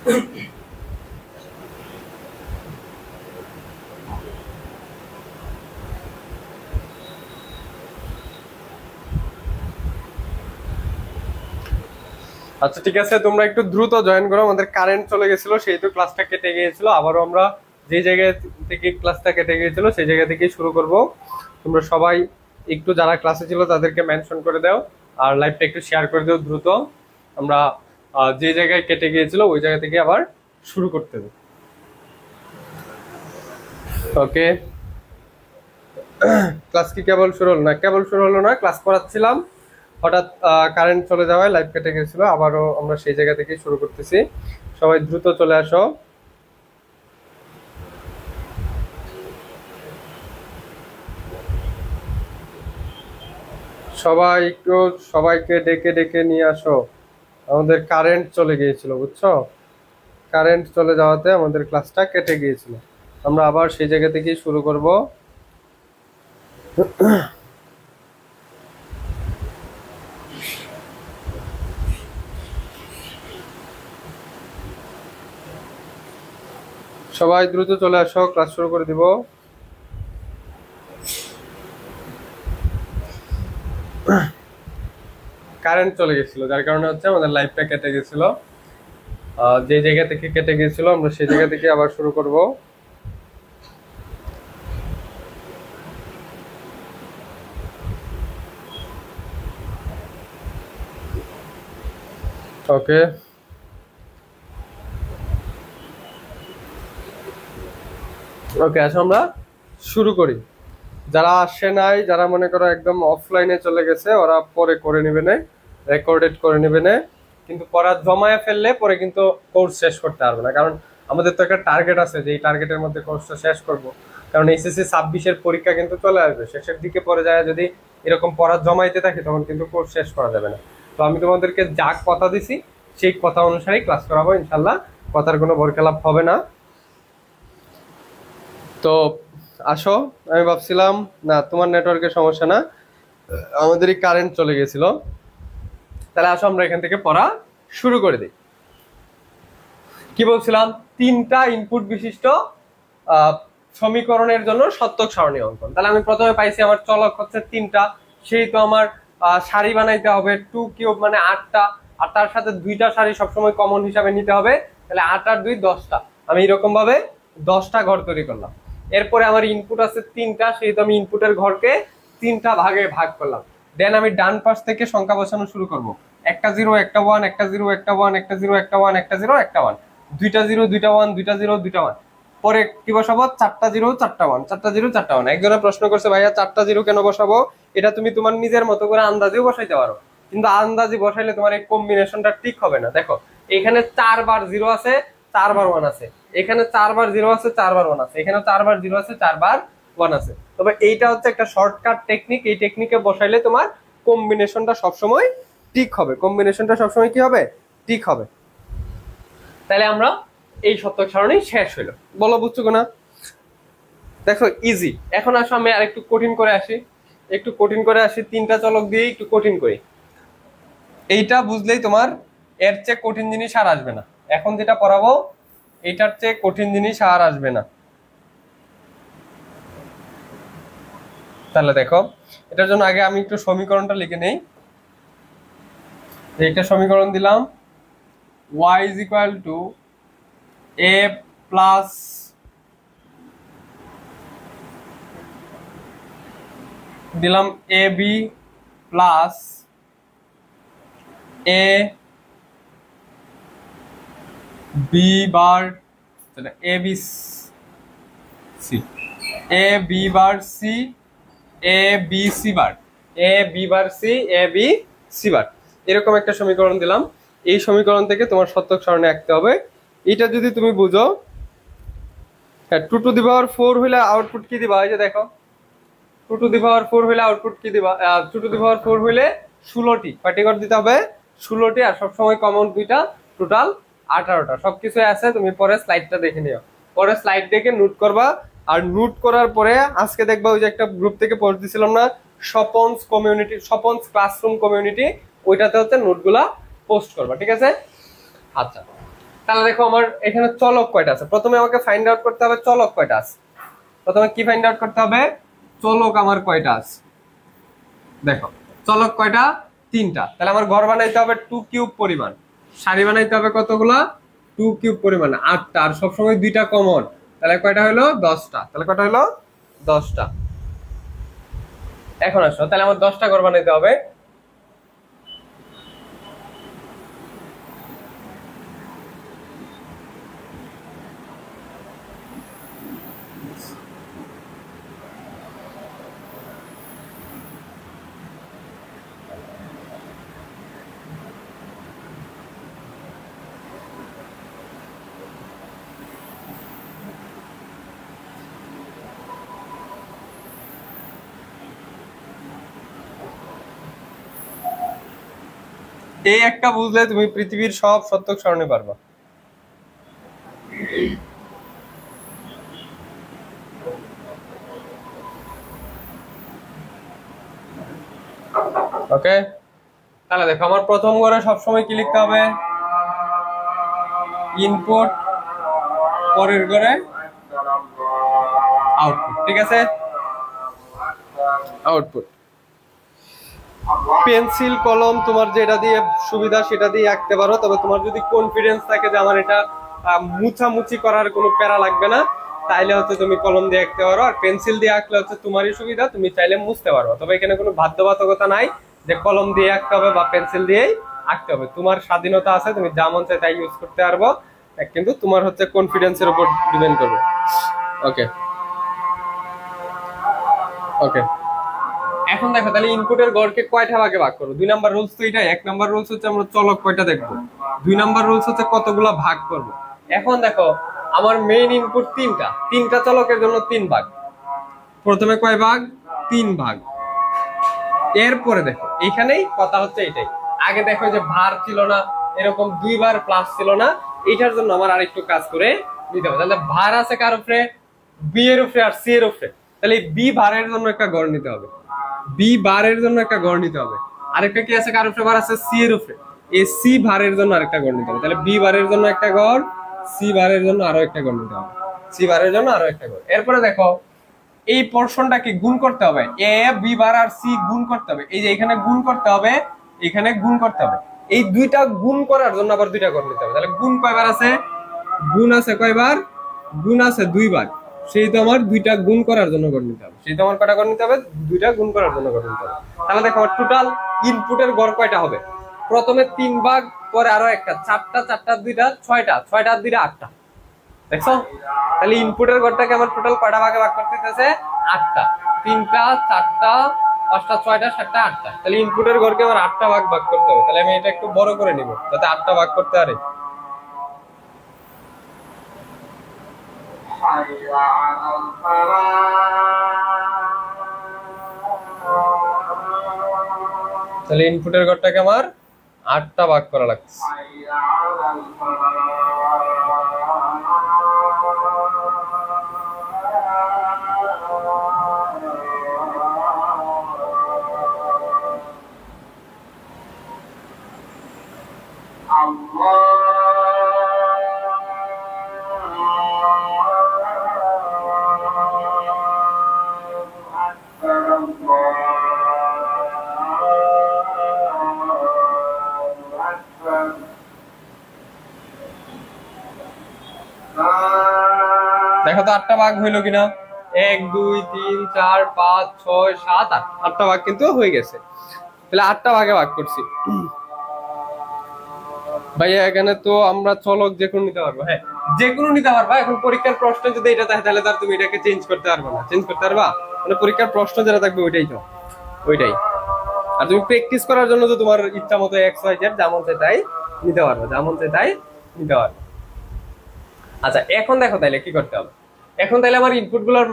আচ্ছা ঠিক আছে, তোমরা একটু দ্রুত জয়েন করো, আমাদের কারেন্ট চলে গেছিল, সেই তো ক্লাসটা কেটে গিয়েছিল। আবারও আমরা যে জায়গা থেকে ক্লাসটা কেটে গিয়েছিল সেই জায়গা থেকেই শুরু করব। তোমরা সবাই একটু যারা ক্লাসে ছিল তাদেরকে মেনশন করে দাও, আর লাইভটা একটু শেয়ার করে দাও দ্রুত। আমরা যে জায়গায় কেটে গিয়েছিল ওই জায়গা থেকে আবার শুরু করতে হবে। ওকে, ক্লাস কি কেবল শুরু হলো না? কেবল শুরু হলো না, ক্লাস করাচ্ছিলাম, হঠাৎ কারেন্ট চলে যাওয়ায় লাইভ কেটে গেছিল। আবারও আমরা সেই জায়গা থেকে শুরু করতেছি। সবাই দ্রুত চলে আসো। সবাই একটু সবাইকে ডেকে ডেকে নিয়ে আসো। আমাদের কারেন্ট চলে গিয়েছিল, বুঝছো? কারেন্ট চলে যাওয়াতে আমাদের ক্লাসটা কেটে গিয়েছিল। আমরা আবার সেই জায়গা থেকেই শুরু করব। সবাই দ্রুত চলে আসো, ক্লাস শুরু করে দিব। কারেন্ট চলে গেছিল, যার কারণে হচ্ছে আমাদের লাইভটা কেটে গেছিল। যে জায়গা থেকে কেটে গেছিল আমরা সেই জায়গা থেকে আবার শুরু করব। ওকে, ওকে, আসো আমরা শুরু করি। যারা আসে নাই, যারা মনে করো একদম অফলাইনে চলে গেছে, ওরা পরে করে নেবে না, রেকর্ডেড করে নেবে না। কিন্তু পড়া জমায়ে ফেললে পরে কিন্তু কোর্স শেষ করতে পারবে না, কারণ আমাদের তো একটা টার্গেট আছে যে এই টার্গেটের মধ্যে কোর্সটা শেষ করব। কারণ এসএসসি 26-এর পরীক্ষা কিন্তু চলে আসবে, শেষের দিকে পরে যায় যদি এরকম পড়া জমাইতে থাকে তখন কিন্তু কোর্স শেষ করা যাবে না। তো আমি তোমাদেরকে যা কথা দিছি সেই কথা অনুসারেই ক্লাস করাবো ইনশাল্লাহ, কথার কোনো বরখেলাপ হবে না। তো আসো, আমি ভাবছিলাম না তোমার নেটওয়ার্কের সমস্যা না, আমাদেরই কারেন্ট চলে গেছিল। তাহলে আসো আমরা এখান থেকে পড়া শুরু করে দিই। কি বলছিলাম? 3টা ইনপুট বিশিষ্ট সমীকরণের জন্য সত্যক সারণী অঙ্কন। তাহলে আমি প্রথমে পাইছি আমার চলক হচ্ছে 3টা, সেই তো আমার সারি বানাইতে হবে 2 কিউব মানে 8টা, আর তার সাথে 2টা সারি সবসময় কমন হিসাবে নিতে হবে। তাহলে 8 আর 2 10টা, আমি এরকম ভাবে 10টা ঘর তৈরি করলাম। এরপরে আমার ইনপুট আছে 3টা, সেই তো আমি ইনপুটের ঘরকে 3টা ভাগে ভাগ করলাম। দেন আমি ডান পাশ থেকে সংখ্যা বসানো শুরু করব। একটা 0 একটা 1, একটা 0 একটা 1, একটা 0 একটা 1, একটা 0 একটা 1, 2টা 0 2টা 1, 2টা 0 2টা 1। পরে কি বসাবো? 4টা 0 4টা 1, 4টা 0 4টা 1। একজনে প্রশ্ন করছে ভাইয়া 4টা 0 কেন বসাবো? এটা তুমি তোমার নিজের মতো করে আন্দাজেও বসাইতে পারো, কিন্তু আন্দাজে বসাইলে তোমার এই কম্বিনেশনটা ঠিক হবে না। দেখো এখানে 4 বার 0 আছে, 4 বার 1 আছে, এখানে 4 বার 0 আছে, 4 বার 1 আছে, এখানে 4 বার 0 আছে, 4 বার 1 আছে। তবে এইটা হচ্ছে একটা শর্টকাট টেকনিক, এই টেকনিকে বসাইলে তোমার কম্বিনেশনটা সবসময় ঠিক হবে, কম্বিনেশনটা সবসময় কি হবে? ঠিক হবে। তাহলে আমরা এই সত্যক সারণী শেষ হইলো। বলো বুঝছো না? দেখো ইজি। এখন আসো আমি আর একটু কঠিন করে আসি, একটু কঠিন করে আসি, 3টা চলক দিয়ে একটু কঠিন করি। এইটা বুঝলেই তোমার এর চেয়ে কঠিন জিনিস আর আসবে না। এখন যেটা পড়াবো এইটার চেয়ে কঠিন জিনিস আর আসবে না। তাহলে দেখো এটার জন্য আগে আমি একটু সমীকরণটা লিখে নেই। এইটা সমীকরণ দিলাম, y is equal to a plus দিলাম ab plus a b bar a b c a b bar c a b c bar a b bar c a b c bar, এরকম একটা সমীকরণ দিলাম। এই সমীকরণ থেকে তোমার সত্যক সারণী আঁকতে হবে। এটা যদি তুমি বুঝো, হ্যাঁ 2 to the power 4 হইলে আউটপুট কি দিবা? এই যে দেখো 2 to the power 4 হইলে আউটপুট কি দিবা? 2 to the power 4 হইলে 16টি, কয়টি ঘর দিতে হবে? 16টি, আর সবসময় কমন 2টা, টোটাল 18টা। সবকিছু আছে, তুমি পরে স্লাইডটা দেখে নিও, পরে স্লাইড দেখে নোট করবা। আর নোট করার পরে আজকে দেখবা ওই যে একটা গ্রুপ থেকে পোস্ট দিছিলাম না, স্বপনস কমিউনিটি, স্বপনস ক্লাসরুম কমিউনিটি, ওইটাতে হচ্ছে নোটগুলা পোস্ট করবা, ঠিক আছে? আচ্ছা তাহলে দেখো আমার এখানে চলক কয়টা আছে, প্রথমে আমাকে ফাইন্ড আউট করতে হবে চলক কয়টা আছে। প্রথমে কি ফাইন্ড আউট করতে হবে, চলক আমার কয়টা আছে। দেখো চলক কয়টা, 3টা। তাহলে আমার ঘর বানাইতে হবে 2 কিউব পরিমাণ, সারি বানাইতে হবে কতগুলা, 2 কিউব পরিমাণ, 8টা। আর সবসময় 2টা কমন, তাহলে কয়টা হলো, 10টা। তাহলে কয়টা হলো, 10টা। এখন আসো, তাহলে আমার 10টা ঘর বানাইতে হবে। এই একটা বুঝলে তুমি পৃথিবীর সব সত্য স্মরণে পারবা। ওকে, তাহলে দেখো আমার প্রথম ঘরে সবসময় কি লিখতে হবে, ইনপুট, পরের ঘরে আউটপুট। ঠিক আছে, আউটপুট। পেন্সিল কলম তোমার যেটা দিয়ে সুবিধা সেটা দিয়ে আঁকতে পারো, তবে তোমার যদি কনফিডেন্স থাকে যে আমার এটা মুছামুছি করার কোনো প্যারা লাগবে না, তাইলে হচ্ছে তুমি কলম দিয়ে আঁকতে পারো। আর পেন্সিল দিয়ে আঁকলে হচ্ছে তোমারই সুবিধা, তুমি চাইলে মুছতে পারো। তবে এখানে কোনো বাধ্যবাধকতা নাই যে কলম দিয়ে আঁকতে হবে বা পেন্সিল দিয়েই আঁকতে হবে, তোমার স্বাধীনতা আছে, তুমি যা মন চায় তাই ইউজ করতে পারবো, কিন্তু তোমার হচ্ছে কনফিডেন্সের উপর ডিপেন্ড করবে। ওকে ওকে, এখন দেখো তাহলে ইনপুটের গড়কে কয়টা ভাগে ভাগ করবো। 2 নাম্বার রুলস তো এটাই। 1 নাম্বার রুলস হচ্ছে আমরা চলক কয়টা দেখবো, 2 নাম্বার রুলস হচ্ছে কতগুলা ভাগ করবো। এখন দেখো আমার মেইন ইনপুট 3টা চলকের জন্য 3 ভাগ। প্রথমে কয় ভাগ, 3 ভাগ। এরপরে দেখো এইখানেই কথা হচ্ছে এটাই, আগে দেখো যে ভার ছিল না, এরকম 2 বার প্লাস ছিল না, এইটার জন্য আমার আরেকটু কাজ করে নিতে হবে। তাহলে ভার আছে কার উপরে, বি এর উপরে আর সি এর উপরে। তাহলে বি ভারের জন্য একটা গড় নিতে হবে, বি বারের জন্য একটা গড় নিতে হবে। আরেকটা কি আছে, কার উপরে ভার আছে, সি এর উপরে, এই সি ভারের জন্য আরেকটা গড় নিতে হবে। তাহলে বি বারের জন্য একটা গড়, সি বারের জন্য আরো একটা গড় নিতে হবে, সি বারের জন্য আরো একটা গড়। এরপরে দেখো এই পোরশনটাকে গুণ করতে হবে, A B bar R C গুণ করতে হবে। এই যে এখানে গুণ করতে হবে, এখানে গুণ করতে হবে। এই দুইটা গুণ করার জন্য আবার 2টা গড় নিতে হবে। তাহলে গুণ কয়বার আছে, গুণ আছে কয়বার, গুণ আছে 2 বার। সেই তো আমার 2টা গুণ করার জন্য গড় নিতে হবে, সেই তো আমার কয়টা গড় নিতে হবে, 2টা গুণ করার জন্য গড় নিতে হবে। তাহলে দেখো টোটাল ইনপুটের গড় কয়টা হবে, প্রথমে 3 ভাগ, পরে আরো একটা, 4টা, 4টার 2টা 6টা, 6টার 2টা 8টা। দেখছো, তাহলে ইনপুটের গড়টাকে আমার টোটাল কয়টা ভাগে ভাগ করতে হচ্ছে, 8টা। 3টা, 4টা, 5টা, 6টা, 7টা, 8টা। তাহলে ইনপুটের গড়কে আমার 8টা ভাগ ভাগ করতে হবে। তাহলে আমি এটা একটু বড় করে নিব যাতে 8টা ভাগ করতে পারি। তাহলে ইনপুটের গড়টাকে আমার 8টা ভাগ করা লাগছে। দেখো তো 8টা ভাগ হইলো কিনা, 1 2 3 4 5 6 7 8, 8টা ভাগ কিন্তু হয়ে গেছে। তাহলে 8টা ভাগে ভাগ করছি। ভাইয়া এখানে তো আমরা চলক যে কোনো নিতে পারবো, হ্যাঁ যে কোনো নিতে পারবা। এখন পরীক্ষার প্রশ্ন যদি এটা থাকে তাহলে তার তুমি এটাকে চেঞ্জ করতে পারবে না, চেঞ্জ করতে পারবা, মানে পরীক্ষার প্রশ্ন যেটা থাকবে ওইটাই তো, ওইটাই। আর তুমি প্র্যাকটিস করার জন্য তো তোমার ইচ্ছা মতো এক্স ওয়াই জেড যেমন চাই তাই নিতে পারবে, যেমন চাই তাই নিতে পারবে। আচ্ছা এখন দেখো তাইলে কি করতে হবে, এখন তাইলে আমার ইনপুট গুলোর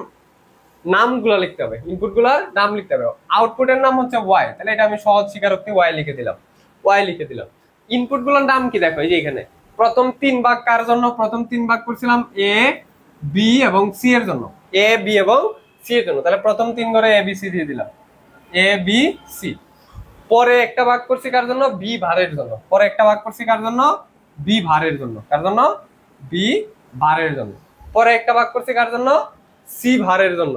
নামগুলো লিখতে হবে, ইনপুট গুলার নাম লিখতে হবে। আউটপুটের নাম হচ্ছে ওয়াই, তাহলে এটা আমি সহজ স্বীকারোক্তি ওয়াই লিখে দিলাম, ওয়াই লিখে দিলাম। ইনপুট গুলোর নাম কি দেখো, এই যে এখানে প্রথম 3 ভাগ কার জন্য, প্রথম 3 ভাগ করছিলাম এ বি এবং সি এর জন্য, এ বি এবং সি এর জন্য। তাহলে প্রথম 3 ঘরে এ বি সি দিয়ে দিলাম, এ বি সি। পরে একটা ভাগ করছি কার জন্য, বি ভারের জন্য। পরে একটা ভাগ করছি কার জন্য, বি ভারের জন্য। কার জন্য? বি ভারের জন্য। পরে একটা ভাগ করছি কার জন্য? সি ভারের জন্য।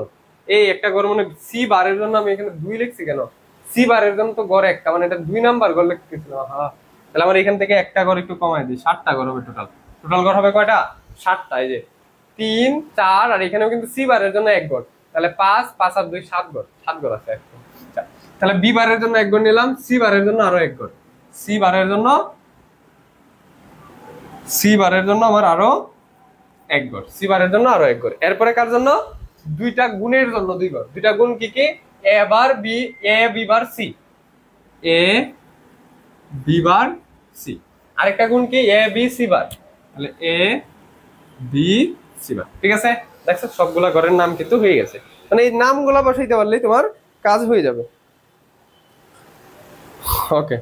এই একটা ঘর মানে সি বারের জন্য আমি এখানে 2 লিখছি কেন? সি বারের জন্য তো ঘর একটা, মানে এটা 2 নাম্বার ঘর লিখতেছিলাম। হ্যাঁ, তাহলে আমার এখান থেকে একটা ঘর একটু কমাই দিই, 7টা ঘর হবে টোটাল। টোটাল ঘর হবে কয়টা? 7টা। এই যে 3 4, আর এখানেও কিন্তু সি বারের জন্য এক ঘর, তাহলে 5 5 আর 2 7 ঘর, 7 ঘর আছে। আচ্ছা, তাহলে বি বারের জন্য এক ঘর নিলাম, সি বারের জন্য আরো এক ঘর, সি বারের জন্য আমার আরো এক ঘর, সি বারের জন্য আরো এক ঘর। এরপরে কার জন্য? দুইটা গুণের জন্য 2 ঘর। দুইটা গুণ কি কি? এ বার B, A B bar C, A B bar C. আরেকটা গুণ কি? এ বি সি বার, তাহলে এ বি সি বার। ঠিক আছে, দেখছো সবগুলা ঘরের নাম কিন্তু হয়ে গেছে। মানে এই নামগুলা বসাইতে পারলেই তোমার কাজ হয়ে যাবে। ওকে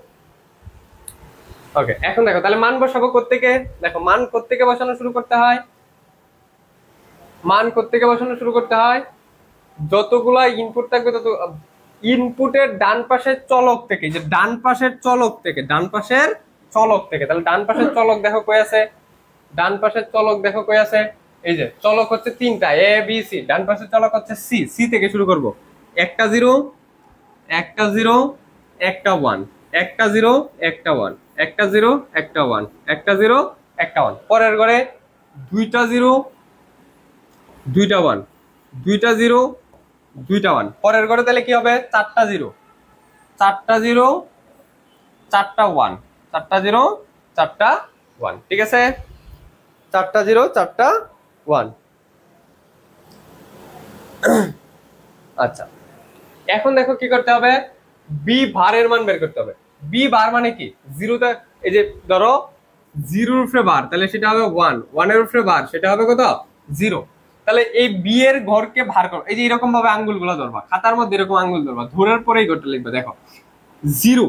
ওকে, এখন দেখো তাহলে মান বসাবো কোত্থেকে? দেখো মান কোত্থেকে বসানো শুরু করতে হয়? মান কোত্থেকে বসানো শুরু করতে হয়? যতগুলা ইনপুট থাকবে তত ইনপুটের ডান পাশের চলক থেকে, যে ডান পাশের চলক থেকে, ডান পাশের চলক থেকে। তাহলে ডান পাশের চলক দেখো কই আছে? ডান পাশের চলক দেখো কই আছে? এই যে চলক হচ্ছে 3টা, এ বি সি। ডান পাশের চলক হচ্ছে সি, সি থেকে শুরু করব। একটা 0 একটা 0 একটা 1, একটা 0 একটা 1, একটা 0 একটা 1, একটা 0 একটা 1। পরের ঘরে দুইটা 0 দুইটা 1, দুইটা 0 দুইটা 1। পরের ঘরে তাহলে কি হবে? 4টা 0 4টা 0 4টা 1, 4টা 0 4টা 1। ঠিক আছে, 4টা 0 4টা 1। আচ্ছা, এখন দেখো কি করতে হবে? বি ভারের মান বের করতে হবে। বি বার মানে কি? 0তে, এই যে ধরো 0 এর উপরে বার, তাহলে সেটা হবে 1, 1 এর উপরে বার, সেটা হবে কত? 0। তাহলে এই বি এর ঘরকে ভার করো। এই যে এরকম ভাবে আঙ্গুল গুলো ধরবা, খাতার মধ্যে এরকম আঙ্গুল ধরবা, ধরার পরেই ঘরটা লিখবে। দেখো 0,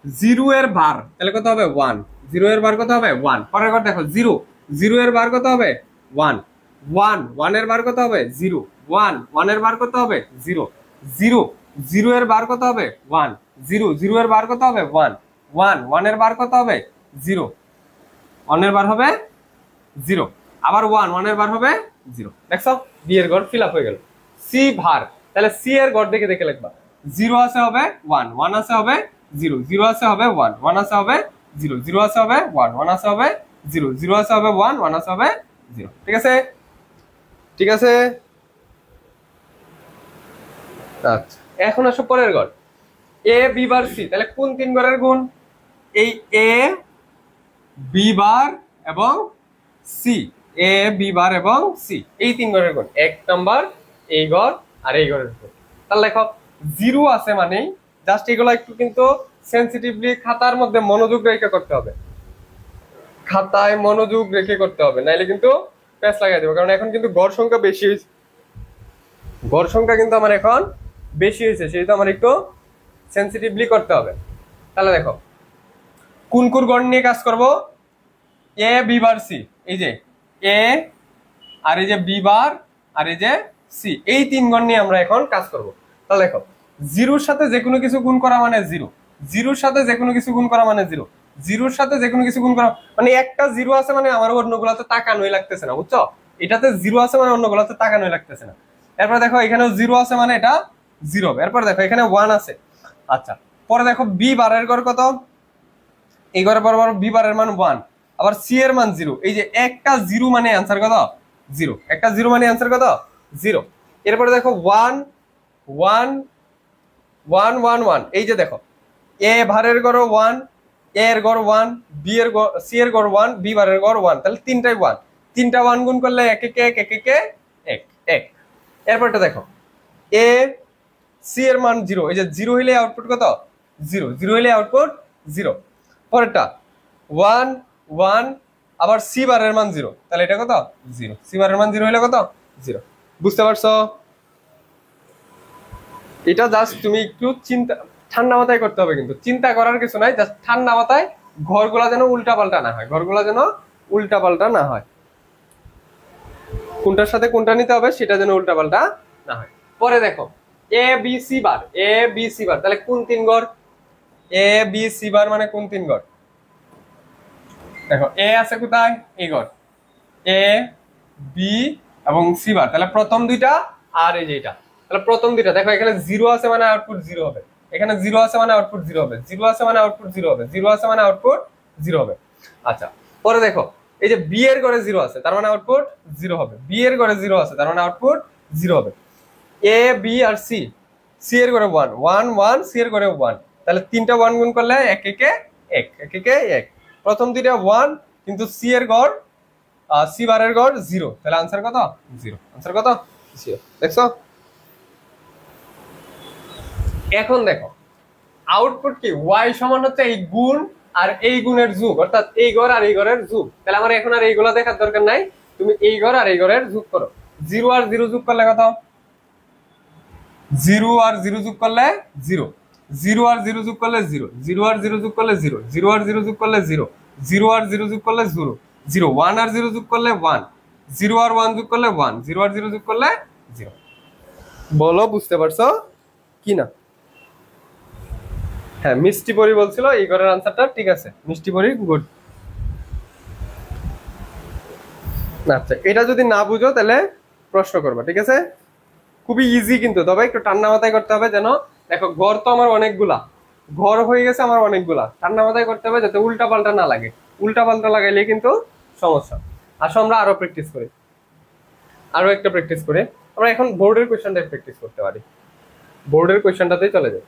0 এর বার তাহলে কত হবে? 1, 0 এর বার কত হবে? 1। পরের ঘর দেখো 0, 0 এর বার কত হবে? 1, 1, 1 এর বার কত হবে? 0, 1, 1 এর বার কত হবে? 0, 0, 0 এর বার কত হবে? 1, 0, 0 এর বার কত হবে? 1, 1, 1 এর বার কত হবে? 0, 1 এর বার হবে 0, আবার 1, 1 এর বার হবে 0। দেখছো বি এর ঘর ফিল আপ হয়ে গেল। সি ভার, তাহলে সি এর ঘর দেখে দেখে লিখবা। 0 আছে হবে 1, 1 আছে হবে 0, 0 আছে হবে 1, 1 আছে হবে 0, 0 আছে হবে 1, 1 আছে হবে 0, 0 আছে হবে 1, 1 আছে হবে 0। ঠিক আছে, ঠিক আছে। আচ্ছা, এখন আসো পরের ঘর, এ বি বার সি। তাহলে কোন 3 ঘরের গুণ? এই এ বি বার এবং সি, এ বি বার এবং সি, এই 3 ঘরের গুণ। 1 নাম্বার এই ঘর আর এই ঘরের গুণ। তাহলে দেখো 0 আছে মানে জাস্ট এগুলো একটু কিন্তু সেনসিটিভলি খাতার মধ্যে মনোযোগ রেখে করতে হবে, খাতায় মনোযোগ রেখে করতে হবে, নাইলে কিন্তু প্যাচ লাগাই দেবো। কারণ এখন কিন্তু গড় সংখ্যা বেশি হয়েছে, গড় সংখ্যা কিন্তু আমার এখন বেশি হয়েছে, সেটা আমার একটু সেনসিটিভলি করতে হবে। তাহলে দেখো কোন কোন গড় নিয়ে কাজ করব? এ বি বার সি, এই যে এ আর এই যে বি বার আর এই যে সি, এই 3 গড় নিয়ে আমরা এখন কাজ করব। তাহলে দেখো 0-র সাথে যে কোনো কিছু গুণ করা মানে 0, 0-র সাথে যে কোনো কিছু গুণ করা মানে 0, 0-র সাথে যে কোনো কিছু গুণ করা মানে একটা 0 আছে মানে আমার অন্যগুলোতে তাকানোই লাগতেছে না, বুঝছো? এটাতে 0 আছে মানে অন্যগুলোতে তাকানোই লাগতেছে না। এরপর দেখো এখানেও 0 আছে মানে এটা 0। এরপর দেখো এখানে 1 আছে। আচ্ছা, পরে দেখো বি বারের ঘর কত? এই ঘরে বরাবর বি বারের মান 1, আবার সি এর মান 0। এই যে একটা 0 মানে आंसर কত? 0। একটা 0 মানে आंसर কত? 0। এরপরে দেখো 1 1 1 1 1, এই যে দেখো এ ভারের ঘর 1, এ এর ঘর 1, বি এর ঘর, সি এর ঘর 1, বি বারের ঘর 1, তাহলে তিনটাই 1। তিনটা 1 গুণ করলে 1 1 1 1 1 1 1। এরপরটা দেখো এ সি এর মান 0, এই যে 0 হইলে আউটপুট কত? 0, 0 হইলে আউটপুট 0। পরেরটা 1 1, আবার সি বারের মান 0, তাহলে এটা কত? 0। সি বারের মান 0 হইলে কত? 0। বুঝতে পারছো? এটা জাস্ট তুমি একটু চিন্তা ঠান্ডা মাথায় করতে হবে, কিন্তু চিন্তা করার কিছু নাই, জাস্ট ঠান্ডা মাথায় ঘরগুলা যেন উল্টা পাল্টা না হয়, ঘরগুলা যেন উল্টা পাল্টা না হয়, কোনটার সাথে কোনটা নিতে হবে সেটা যেন উল্টা পাল্টা না হয়। পরে দেখো A B C bar, A B C বার, তাহলে কোন 3 ঘর? এ বি সি বার মানে কোন 3 ঘর? দেখো এ আছে কোথায়, এই ঘর, এ বি এবং সি বার, তাহলে প্রথম দুইটা আর এই যে এটা, তাহলে প্রথম দুইটা দেখো এখানে জিরো আছে মানে আউটপুট জিরো হবে, এখানে জিরো আছে মানে আউটপুট জিরো হবে, জিরো আছে মানে আউটপুট জিরো হবে, জিরো আছে মানে আউটপুট জিরো হবে। আচ্ছা পরে দেখো এই যে বি এর ঘরে জিরো আছে তার মানে আউটপুট জিরো হবে, বি এর ঘরে জিরো আছে তার মানে আউটপুট জিরো হবে। A B R C, C এর ঘরে ওয়ান ওয়ান ওয়ান, সি এর ঘরে ওয়ান, তাহলে তিনটা ওয়ান গুণ করলে এক একে এক, এক একে এক, প্রথম দুইটা ওয়ান কিন্তু সি এর ঘর সি বারের ঘর জিরো, তাহলে আনসার কত জিরো, আনসার কত জিরো, দেখছো। এখন দেখো আউটপুট কি, ওয়াই সমান হচ্ছে এই গুণ আর এই গুণের যোগ, অর্থাৎ এই ঘর আর এই ঘরের যোগ, তাহলে আমার এখন আর এইগুলা দেখার দরকার নাই, তুমি এই ঘর আর এই ঘরের যোগ করো, জিরো আর জিরো যোগ করলে কত, জিরো আর জিরো যোগ করলে জিরো, জিরো আর জিরো যোগ করলে জিরো, জিরো আর জিরো যোগ করলে জিরো, জিরো আর জিরো যোগ করলে জিরো, জিরো আর জিরো যোগ করলে জিরো, জিরো, ওয়ান আর জিরো যোগ করলে ওয়ান, জিরো আর ওয়ান যোগ করলে ওয়ান, জিরো আর জিরো যোগ করলে জিরো। বলো বুঝতে পারছো কি না? হ্যাঁ মিষ্টি পরি বলছিল এই ঘরের আনসারটা ঠিক আছে, মিষ্টি পরি গুড। আচ্ছা এটা যদি না বুঝো তাহলে প্রশ্ন করবা, ঠিক আছে, খুবই ইজি কিন্তু, তবে একটু ঠান্ডা মাথায় করতে হবে যেন, দেখো ঘর তো আমার অনেকগুলা, ঘর হয়ে গেছে আমার অনেকগুলা, ঠান্ডা মাথায় করতে হবে যাতে উল্টা পাল্টা না লাগে, উল্টা পাল্টা লাগাইলে কিন্তু সমস্যা। আসো আমরা আরো প্র্যাকটিস করি, আরো একটা প্র্যাকটিস করে আমরা এখন বোর্ডের কোয়েশ্চনটা প্র্যাকটিস করতে পারি, বোর্ডের কোয়েশ্চনটাতেই চলে যাই।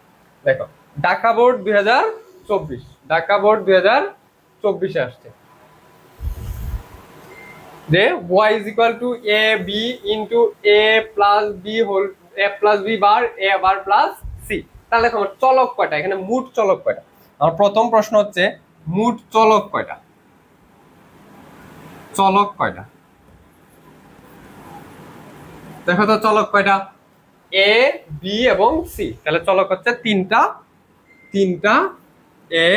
দেখো ঢাকা বোর্ড 2024, ঢাকা বোর্ড 2024 আসছে যে y is equal to a b into a plus b whole, a plus b bar a bar plus c, তাহলে দেখো আমার চলক কয়টা, এখানে মোট চলক কয়টা, আমার প্রথম প্রশ্ন হচ্ছে মোট চলক কয়টা, চলক কয়টা, দেখো তো চলক কয়টা, এ বি এবং সি, তাহলে চলক হচ্ছে তিনটা, তিনটা এ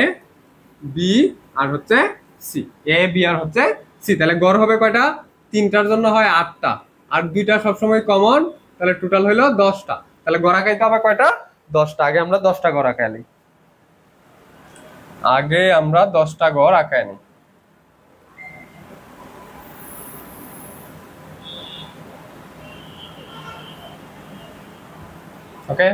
বি আর হচ্ছে সি, এ বি আর হচ্ছে সি, তাহলে গড় হবে কয়টা, তিনটার জন্য হয় আটটা আর দুইটা সবসময় কমন, তাহলে টোটাল হইলো 10টা, তাহলে গড় আঁকাইতে হবে কয়টা 10টা, আগে আমরা 10টা গড় আঁকাই নিই, আগে আমরা 10টা গড় আঁকাই নিই। ওকে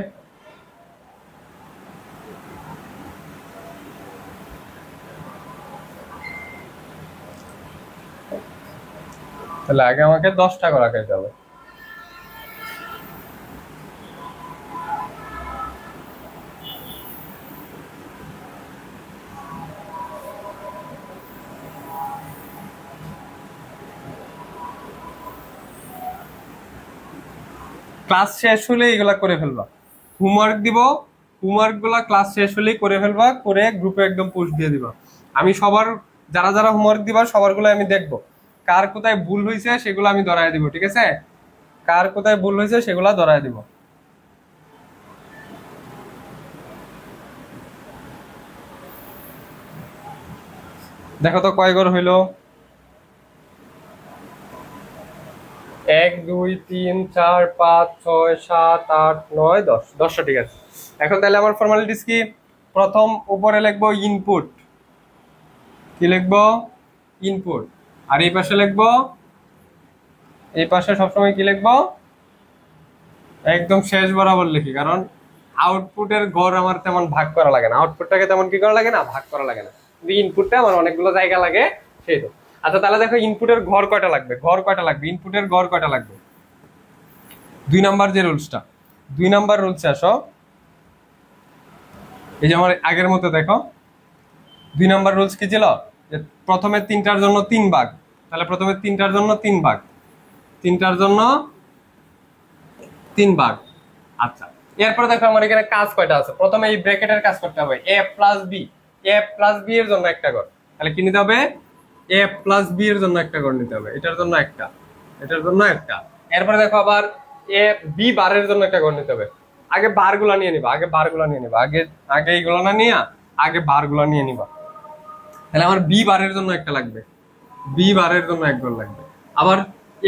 তাহলে আগে আমাকে 10টা গড় আঁকাইতে হবে। ক্লাস শেষ হলে এগুলা করে ফেলবা, হোমওয়ার্ক দিব, হোমওয়ার্ক গুলা ক্লাস শেষ হলেই করে ফেলবা, করে গ্রুপে একদম পোস্ট দিয়ে দিবা, আমি সবার যারা যারা হোমওয়ার্ক দিবা সবার গুলো আমি দেখবো, কার কোথায় ভুল হয়েছে সেগুলো আমি ধরায় দিব, ঠিক আছে, কার কোথায় ভুল হয়েছে সেগুলা ধরায় দিব। দেখো তো কয় ঘর হইলো, 1 2 3 4 5 6 7 8 9 10, 10টা ঠিক আছে। এখন তাহলে আমার ফর্মালিটিস কি, প্রথম উপরে লিখবো ইনপুট, কি লিখবো ইনপুট, আর এই পাশে লিখবো, এই পাশে সবসময় কি লিখবো একদম শেষ বরাবর লিখি, কারণ আউটপুটের গড় আমার তেমন ভাগ করা লাগে না, আউটপুটটাকে তেমন কি করা লাগে না, ভাগ করা লাগে না, কিন্তু ইনপুটটা আমার অনেকগুলো জায়গা লাগে সেই তো। আচ্ছা তাহলে দেখো ইনপুটের ঘর কয়টা লাগবে, ঘর কয়টা লাগবে, ইনপুটের ঘর কয়টা লাগবে, 2 নাম্বার যে রুলসটা, 2 নাম্বার রুলসে আসো, এই যে আমার আগের মতো দেখো 2 নাম্বার রুলস কি ছিল, যে প্রথমে 3টার জন্য 3 ভাগ, তাহলে প্রথমে 3টার জন্য 3 ভাগ, 3টার জন্য 3 ভাগ। আচ্ছা এরপরে দেখো আমার এখানে কাজ কয়টা আছে, প্রথমে এই ব্র্যাকেটের কাজ করতে হবে, a plus B, a plus B এর জন্য একটা ঘর, তাহলে কি নিতে হবে a প্লাস বি এর জন্য একটা ঘর নিতে হবে, এটার জন্য একটা, এটার জন্য একটা, এরপরে দেখো আবার a বি বারের জন্য একটা ঘর নিতে হবে, আগে বারগুলা নিয়ে নিবা, আগে বারগুলা নিয়ে নিবা, আগে আগে এইগুলো না নিয়ে আগে বারগুলা নিয়ে নিবা, তাহলে আমার বি বারের জন্য একটা লাগবে, বি বারের জন্য এক ঘর লাগবে, আবার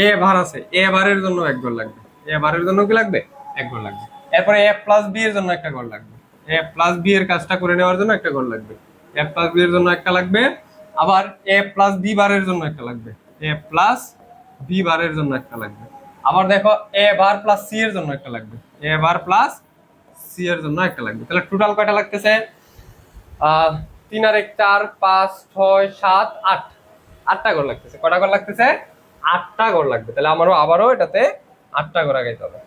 এ বার আছে, এ বারের জন্য এক ঘর লাগবে, এ বারের জন্য কি লাগবে এক ঘর লাগবে, এরপরে এ প্লাস বি এর জন্য একটা ঘর লাগবে, এ প্লাস বি এর কাজটা করে নেওয়ার জন্য একটা ঘর লাগবে, এ প্লাস বি এর জন্য একটা লাগবে, আবার এ প্লাস বি বারের জন্য একটা লাগবে, এ প্লাস বি বারের জন্য একটা লাগবে। আবার দেখো এ বার প্লাস সি এর জন্য একটা লাগবে, এ বার প্লাস সি এর জন্য একটা লাগবে। তাহলে টোটাল কয়টা লাগতেছে? 3 আর 1 4 5 6 7 8, 8টা ঘর লাগতেছে। কয়টা ঘর লাগতেছে? 8টা ঘর লাগবে। তাহলে আমারও আবারও এটাতে 8টা ঘর আগাইতে হবে।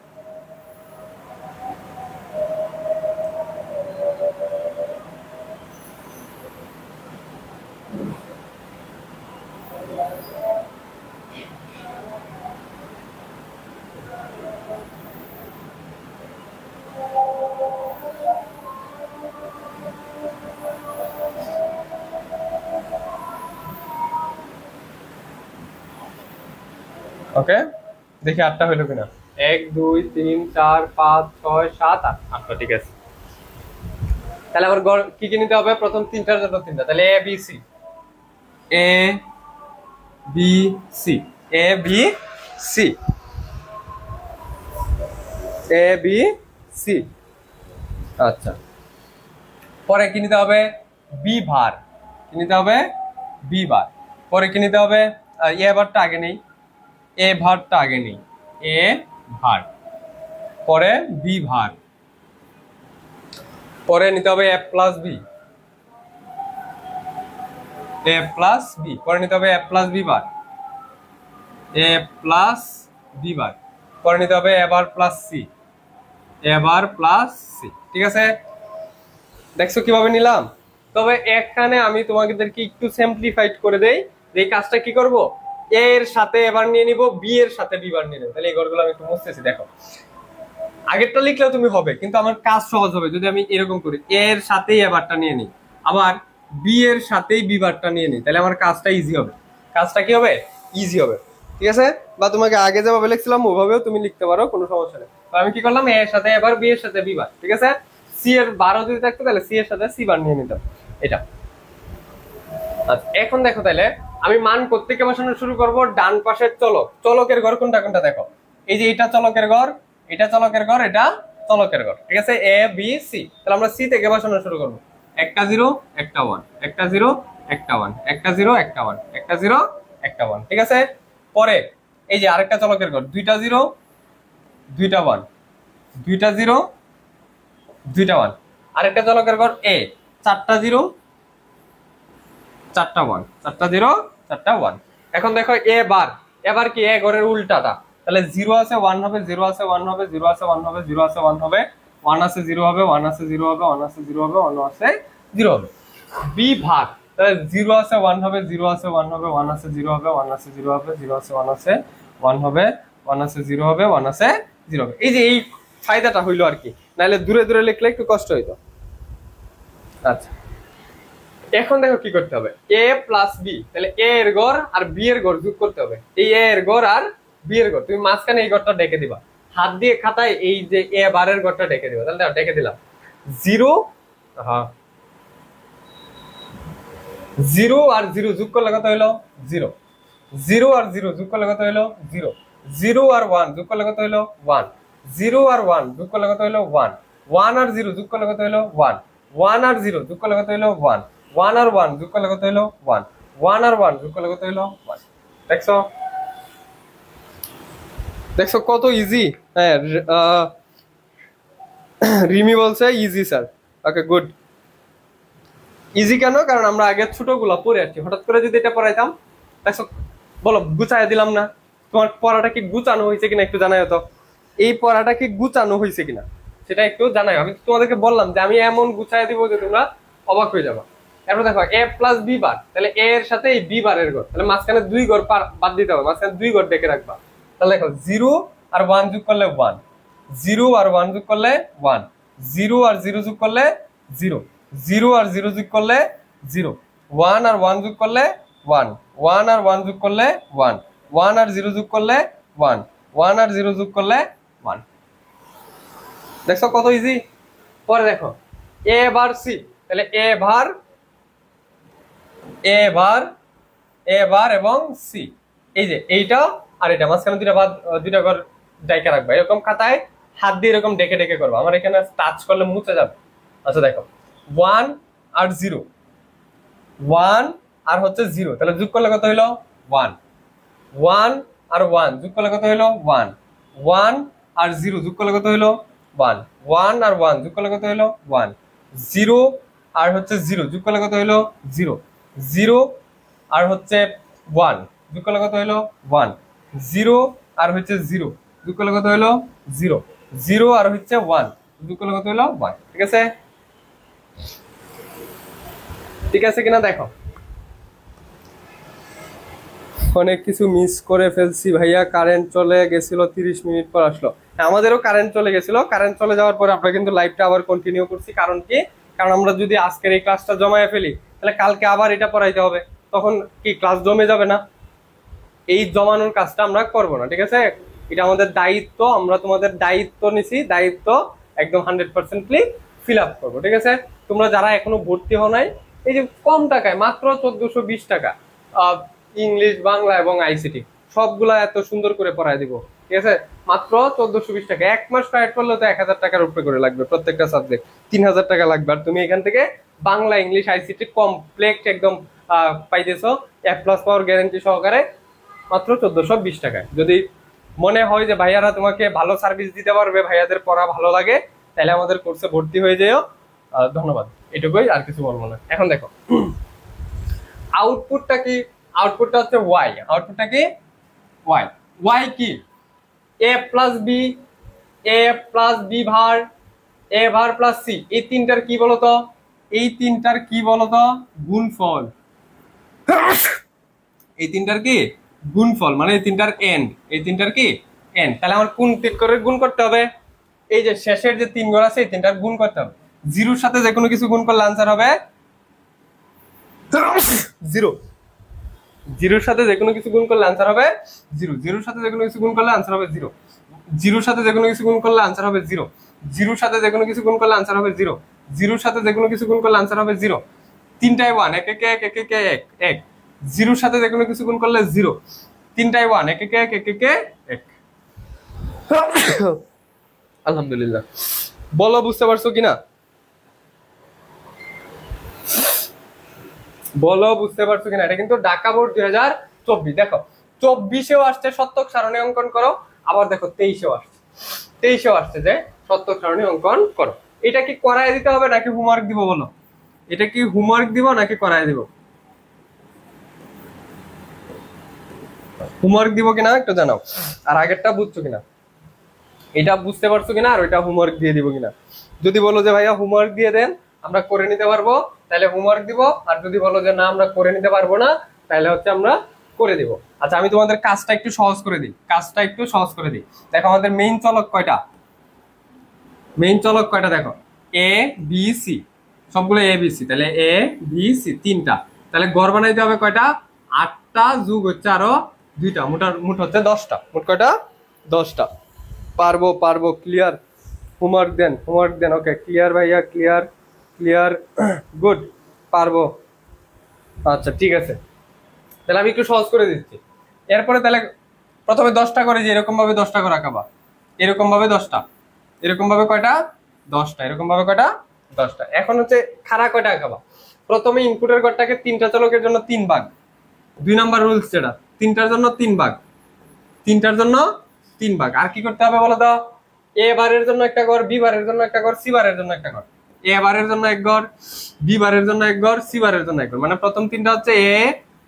ওকে, দেখি 8টা হইলো কিনা। 1 2 3 4 5 6 7 8, 8টা ঠিক আছে। তাহলে আবার কি কি নিতে হবে? প্রথম 3টার জন্য 3টা, তাহলে A B C, A B C, A B C, A B C. আচ্ছা, পরে কি নিতে হবে? Be verb. কি নিতে হবে? Be verb. পরে কি নিতে হবে? এ ভারটা আগে নেই, এ ভারটা আগে নেই, এ ভার, পরে বি ভার, পরে নিতে হবে এ প্লাস বি, এ প্লাস বি, পরে নিতে হবে এ প্লাস বি বার, এ প্লাস বি বার, পরে নিতে হবে এ বার প্লাস সি, এ বার প্লাস সি। ঠিক আছে, দেখছো কিভাবে নিলাম? তবে এখানে আমি তোমাদেরকে একটু সিম্পলিফাইড করে দেই। এই কাজটা কি করব? এ এর সাথে এবার নিয়ে নিব, বি এর সাথে বি বার নিয়ে নেব। তাহলে এই ঘরগুলো আমি একটু মুছতেছি। দেখো, আগেরটা লিখলেও তুমি হবে, কিন্তু আমার কাজ সহজ হবে যদি আমি এরকম করি, এ এর সাথেই এবারটা নিয়ে নিই, আবার বি এর সাথেই বি বারটা নিয়ে নিই। তাহলে আমার কাজটা ইজি হবে। কাজটা কি হবে? ইজি হবে। ঠিক আছে, বা তোমাকে আগে যেভাবে লিখছিলাম ওভাবেও তুমি লিখতে পারো, কোনো সমস্যা নেই। তো আমি কি করলাম? এ এর সাথে এবার, বি এর সাথে বি বার। ঠিক আছে, সি এর বারও যদি থাকতো তাহলে সি এর সাথে সি বার নিয়ে নিতাম, এটা। আচ্ছা, এখন দেখো, তাহলে আমি মান কোত্থেকে বসানো শুরু করব? ডান পাশের চলক, চলকের ঘর কোনটা কোনটা দেখো। এই যে এটা চলকের ঘর, এটা চলকের ঘর, এটা চলকের ঘর। ঠিক আছে, এ বি সি। তাহলে আমরা সি থেকে বসানো শুরু করব। একটা 0 একটা 1, একটা 0 একটা 1, একটা 0 একটা 1, একটা 0 একটা 1। ঠিক আছে, পরে এই যে আরেকটা চলকের ঘর, দুইটা 0 দুইটা 1, দুইটা 0 দুইটা 1। আরেকটা চলকের ঘর এ, চারটা 0 চারটা 1, চারটা 0 চারটা 1। এখন দেখো এ বার, এবার কি এ ঘরের উল্টাটা। তাহলে 0 আছে 1 হবে, 0 আছে 1 হবে, 0 আছে 1 হবে, 0 আছে 1 হবে, 1 আছে 0 হবে, 1 আছে 0 হবে, 1 আছে 0 হবে, 1 আছে 0 হবে। বি ভাগ, তাহলে 0 আছে 1 হবে, 0 আছে 1 হবে, 1 আছে 0 হবে, 1 আছে 0 হবে, 0 আছে 1 আছে 1 হবে, 1 আছে 0 হবে, 1 আছে 0 হবে। এই যে এই ফায়দাটা হইলো আর কি, নাহলে দূরে দূরে লিখলে একটু কষ্ট হইতো। আচ্ছা, এখন দেখো কি করতে হবে? এ প্লাস বি, তাহলে এ এর ঘর আর বি এর ঘর যোগ করতে হবে। এই এ এর ঘর আর বি এর ঘর, তুমি মাঝখানে এই ঘরটা ডেকে দিবা, হাত দিয়ে খাতায় এই যে এ বারের ঘরটা ডেকে দিবা। তাহলে ডেকে দিলাম 0, হ্যাঁ 0 আর 0 যোগ করলে কত হইলো? 0, 0 আর 0 যোগ করলে কত হইলো? 0, 0 আর 1 যোগ করলে কত হইলো? 1, 0 আর 1 যোগ করলে কত হইলো? 1, 1 আর 0 যোগ করলে কত হইলো? 1, 1 আর 0 যোগ করলে কত হইলো? 1, 1 আর 1 যোগ করলে কত হইলো? 1, 1 আর 1 যোগ করলে কত হইলো? 1। দেখছো, দেখছো কত ইজি? হ্যাঁ, রিমি বলছে ইজি স্যার। ওকে, গুড। ইজি কেন? কারণ আমরা আগে ছোটগুলা পড়ে আসছি, হঠাৎ করে যদি এটা পড়াইতাম, দেখো বলো গুছাই দিলাম না। তোমার পড়াটা কি গুছানো হয়েছে কিনা একটু জানাই তো। এই পড়াটা কি গুছানো হয়েছে কিনা সেটা একটু জানাই। আমি তোমাদেরকে বললাম যে আমি এমন গুছাই দিব যে তোমরা অবাক হয়ে যাবে। এরপর দেখো এ প্লাস বি বার, তাহলে এ এর সাথে এই বি বারের ঘর, তাহলে মাঝখানে 2 ঘর বাদ দিতে হবে, মাঝখানে 2 ঘর ডেকে রাখবা। তাহলে দেখো 0 আর 1 যোগ করলে 1, 0 আর 1 যোগ করলে 1, 0 আর 0 যোগ করলে 0, 0 আর 0 যোগ করলে 0, 1 আর 1 যোগ করলে 1, 1 আর 1 যোগ করলে 1, 1 আর 0 যোগ করলে 1, 1 আর 0 যোগ করলে 1। দেখছো কত ইজি? পরে দেখো এ বার সি, তাহলে এ বার এবং সি, এই যে এইটা আর এটা মাঝখানে দুইটা ঘর ডাইকা রাখবা। এরকম খাতায় হাত দিয়ে এরকম ডেকে ডেকে করবো, আমার এখানে টাচ করলে মুছে যাবে। আচ্ছা দেখো 1 আর 0, 1 আর হচ্ছে 0, তাহলে যোগ করলে কত হইলো 1, 1 আর 1 যোগ করলে কত হইলো 1, 1 আর 0 যোগ করলে কত হইলো 1, 1 আর 1 যোগ করলে কত হইলো 1, 0 আর হচ্ছে 0 যোগ করলে কত হইলো 0, 0 আর হচ্ছে 1 যোগ করলে কত হইলো 1, 0 আর হচ্ছে 0 যোগ করলে কত হইলো 0, 0 আর হচ্ছে 1 যোগ করলে কত হইলো 1। ঠিক আছে, ঠিক আছে কিনা দেখো। অনেক কিছু মিস করে ফেলছি ভাইয়া, কারেন্ট চলে গেছিল 30 মিনিট পর আসলো। আমাদেরও কারেন্ট চলে গেছিল, কারেন্ট চলে যাওয়ার পরে আমরা কিন্তু লাইভটা আবার কন্টিনিউ করছি। কারণ কি, কারণ আমরা যদি আজকের এই ক্লাসটা জমায়ে ফেলি তাহলে কালকে আবার এটা পড়াইতে হবে, তখন কি ক্লাস জমে যাবে না? এই জমানোর কাজটা আমরা করবো না। ঠিক আছে, এটা আমাদের দায়িত্ব, আমরা তোমাদের দায়িত্ব নিছি, দায়িত্ব একদম 100% ফিল আপ করবো। ঠিক আছে, তোমরা যারা এখনো ভর্তি হও নাই, এই যে কম টাকায় মাত্র 1420 টাকা ইংলিশ, বাংলা এবং আইসিটি সবগুলা এত সুন্দর করে পড়ায় দিব। ঠিক আছে, মাত্র 1420 টাকা। 1 মাস প্রাইভেট করলে তো 1000 টাকার উপরে করে লাগবে, প্রত্যেকটা সাবজেক্ট 3000 টাকা লাগবে। আর তুমি এখান থেকে বাংলা, ইংলিশ, আইসিটি কমপ্লিট একদম পাইতেছো A+ পাওয়ার গ্যারান্টি সহকারে মাত্র 1420 টাকায়। যদি মনে হয় যে ভাইয়ারা তোমাকে ভালো সার্ভিস দিতে পারবে, ভাইয়াদের পড়া ভালো লাগে, তাহলে আমাদের কোর্সে ভর্তি হয়ে যেও। ধন্যবাদ, এটুকুই, আর কিছু বলবো না। এখন দেখো আউটপুটটা কি, আউটপুটটা হচ্ছে ওয়াই। আউটপুটটা কি ওয়াই। ওয়াই কি a plus B, a plus B bar, a bar plus C, এই তিনটার কি বলতো, এই তিনটার কি বলতো গুণফল। এই তিনটার কি গুণফল, মানে এই তিনটার এন্ড, এই তিনটার কি এন্ড। তাহলে আমার কোন তিন করে গুণ করতে হবে, এই যে শেষের যে তিন ঘর আছে এই তিনটার গুণ করতে হবে। জিরোর সাথে যে কোনো কিছু গুণ করলে আনসার হবে 0, জিরোর সাথে যে কোনো কিছু গুণ করলে আনসার হবে 0, জিরোর সাথে যে কোনো কিছু গুণ করলে আনসার হবে 0, জিরোর সাথে যে কোনো কিছু গুণ করলে আনসার হবে 0, জিরোর সাথে যে কোনো কিছু গুণ করলে আনসার হবে 0, জিরোর সাথে যে কোনো কিছু গুণ করলে আনসার হবে 0, তিনটাই 1, এক একে এক, এক একে এক, এক। জিরোর সাথে যে কোনো কিছু গুণ করলে 0, তিনটাই 1, এক একে এক, এক একে এক। আলহামদুলিল্লাহ, বলো বুঝতে পারছো কিনা, বলো বুঝতে পারছো কিনা। এটা কিন্তু ঢাকা বোর্ড 2024। দেখো 24-এও আসছে শতক সারণী অঙ্কন করো, আবার দেখো 23-এও আসছে, 23-এও আসছে যে শতক সারণী অঙ্কন করো। এটা কি করায় দিতে হবে নাকি হোমওয়ার্ক দিব বলো, এটা কি হোমওয়ার্ক দিব নাকি করায় দিব? হোমওয়ার্ক দিব কিনা একটু জানাও, আর আগেরটা বুঝছো কিনা, এটা বুঝতে পারছো কিনা, আর ওইটা হোমওয়ার্ক দিয়ে দিব কিনা। যদি বলো যে ভাইয়া হোমওয়ার্ক দিয়ে দেন আমরা করে নিতে পারবো, তাহলে হোমওয়ার্ক দিব। আর যদি বলো যে না আমরা করে নিতে পারবো না, তাহলে হচ্ছে আমরা করে দিব। আচ্ছা, আমি তোমাদের কাজটা একটু সহজ করে দিই, কাজটা একটু সহজ করে দিই। দেখো আমাদের মেইন চলক কয়টা, মেইন চলক কয়টা দেখো, এ বি সি, সবগুলো এ বি সি। তাহলে এ বি সি তিনটা, তাহলে গড় বানাইতে হবে কয়টা, 8টা যোগ হচ্ছে আরো 2টা, মোট হচ্ছে 10টা। মোট কয়টা, 10টা। পারবো পারবো, ক্লিয়ার। হোমওয়ার্ক দেন, হোমওয়ার্ক দেন। ওকে, ক্লিয়ার ভাইয়া, ক্লিয়ার, ক্লিয়ার, গুড, পারবো। আচ্ছা ঠিক আছে, তাহলে আমি একটু সহজ করে দিচ্ছি। এরপরে তাহলে প্রথমে 10টা করে, যে এরকম ভাবে 10টা করে আঁকাবা, এরকম ভাবে 10টা, এরকম ভাবে কয়টা, 10টা, এরকম ভাবে কয়টা, 10টা। এখন হচ্ছে খাড়া কয়টা আঁকাবা। প্রথমে ইনপুটের ঘরটাকে 3টা চলকের জন্য 3 ভাগ, 2 নাম্বার রুলস যেটা, 3টার জন্য 3 ভাগ, 3টার জন্য 3 ভাগ। আর কি করতে হবে বলো তো, এ বারের জন্য একটা ঘর, বি বারের জন্য একটা ঘর, সি বারের জন্য একটা ঘর। এ বারের জন্য এক ঘর, বি বারের জন্য এক ঘর, সি বারের জন্য এক ঘর। মানে প্রথম তিনটা হচ্ছে এ,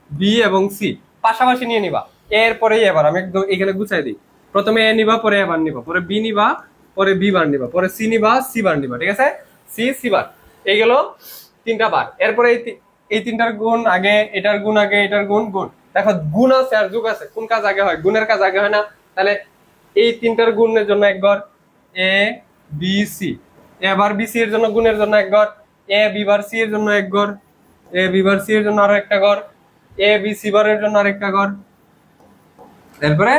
বি এবং সি, পাশাপাশি নিয়ে নিবা। এর পরে এবার আমি একদম এখানে গুছাই দিই, প্রথমে এ নিবা, পরে এ বার নিবা, পরে বি নিবা, পরে বি বার নিবা, পরে সি নিবা, সি বার নিবা। ঠিক আছে, সি সি বার, এই গেল 3টা বার। এরপরে এই 3টার গুণ আগে, এটার গুণ আগে, এটার গুণ গুণ। দেখো গুণ আছে আর যোগ আছে, কোন কাজ আগে হয়, গুণের কাজ আগে হয় না। তাহলে এই 3টার গুণের জন্য এক ঘর, এ বি সি, এবার বি সি এর জন্য গুণের জন্য এক ঘর, এ বি বার সি এর জন্য এক ঘর, এ বি বার সি এর জন্য আরো একটা ঘর, এ বি সি বারের জন্য আরেকটা ঘর, তারপরে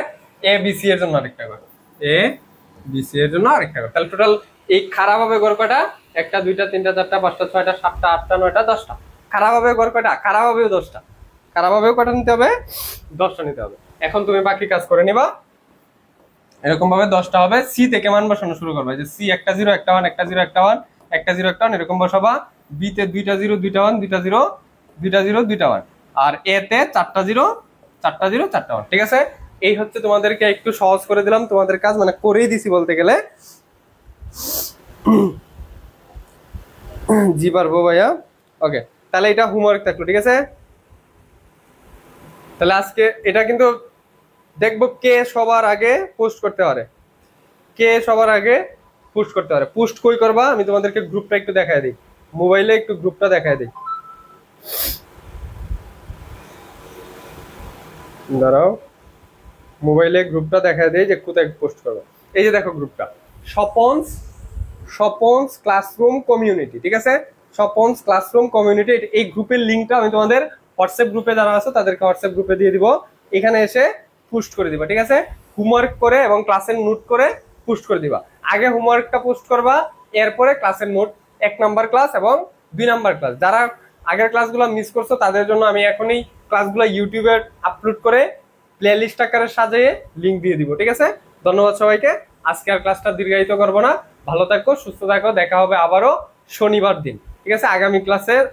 এ বি সি এর জন্য আরেকটা ঘর, এ বি সি এর জন্য আরেকটা ঘর। তাহলে টোটাল এই খারাপ হবে ঘর কয়টা, 1টা 2টা 3টা 4টা 5টা 6টা 7টা 8টা 9টা 10টা। খারাপ হবে ঘর কয়টা, খারাপ হবেও 10টা, খারাপ হবেও কয়টা নিতে হবে, 10টা নিতে হবে। এখন তুমি বাকি কাজ করে নিবা, এরকম ভাবে 10টা হবে। সি থেকে মান বসানো শুরু করবে, যে সি একটা 0 একটা 1, একটা 0 একটা 1, একটা 0 একটা 1, এরকম বসাবা। বি তে 2টা 0 2টা 1, 2টা 0 2টা 0 2টা 1, আর এ তে 4টা 0 4টা 0 4টা 1, ঠিক আছে। এই হচ্ছে তোমাদেরকে একটু সহজ করে দিলাম তোমাদের কাজ, মানে করেই দিছি বলতে গেলে। জি পারবো ভাইয়া। ওকে, তাহলে এটা হোমওয়ার্ক থাকলো, ঠিক আছে। তাহলে আজকে এটা কিন্তু দেখবো কে সবার আগে পোস্ট করতে পারে, কে সবার আগে পোস্ট করতে পারে। পোস্ট কই করবা আমি তোমাদেরকে গ্রুপটা একটু দেখায় দিই, মোবাইলে একটু গ্রুপটা দেখায় দিই, দাঁড়াও মোবাইলে গ্রুপটা দেখায় দিই যে কোথায় পোস্ট করবো। এই যে দেখো গ্রুপটা, স্বপনস স্বপনস ক্লাসরুম কমিউনিটি, ঠিক আছে। স্বপনস ক্লাসরুম কমিউনিটি, এই গ্রুপের লিঙ্কটা আমি তোমাদের হোয়াটসঅ্যাপ গ্রুপে যারা আছে তাদেরকে হোয়াটসঅ্যাপ গ্রুপে দিয়ে দিব। এখানে এসে পোস্ট করে দিবা, ঠিক আছে। হোমওয়ার্ক করে এবং ক্লাসের নোট করে পোস্ট করে দিবা। আগে হোমওয়ার্কটা পোস্ট করবা, এরপরে ক্লাসের নোট, 1 নাম্বার ক্লাস এবং 2 নাম্বার ক্লাস। যারা আগের ক্লাসগুলো মিস করছো তাদের জন্য আমি এখনই ক্লাসগুলো ইউটিউবে আপলোড করে প্লেলিস্ট আকারে সাজিয়ে লিঙ্ক দিয়ে দিব, ঠিক আছে। ধন্যবাদ সবাইকে। আজকে আর ক্লাসটা দীর্ঘায়িত করবো না। ভালো থাকো, সুস্থ থাকো, দেখা হবে আবারও শনিবার দিন, ঠিক আছে।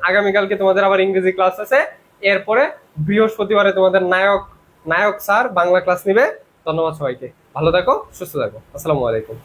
আগামীকালকে তোমাদের আবার ইংরেজি ক্লাস আছে। এরপরে বৃহস্পতিবারে তোমাদের নায়ক স্যার বাংলা ক্লাস নিবে। ধন্যবাদ সবাইকে, ভালো থাকো, সুস্থ থাকো, আসসালামু আলাইকুম।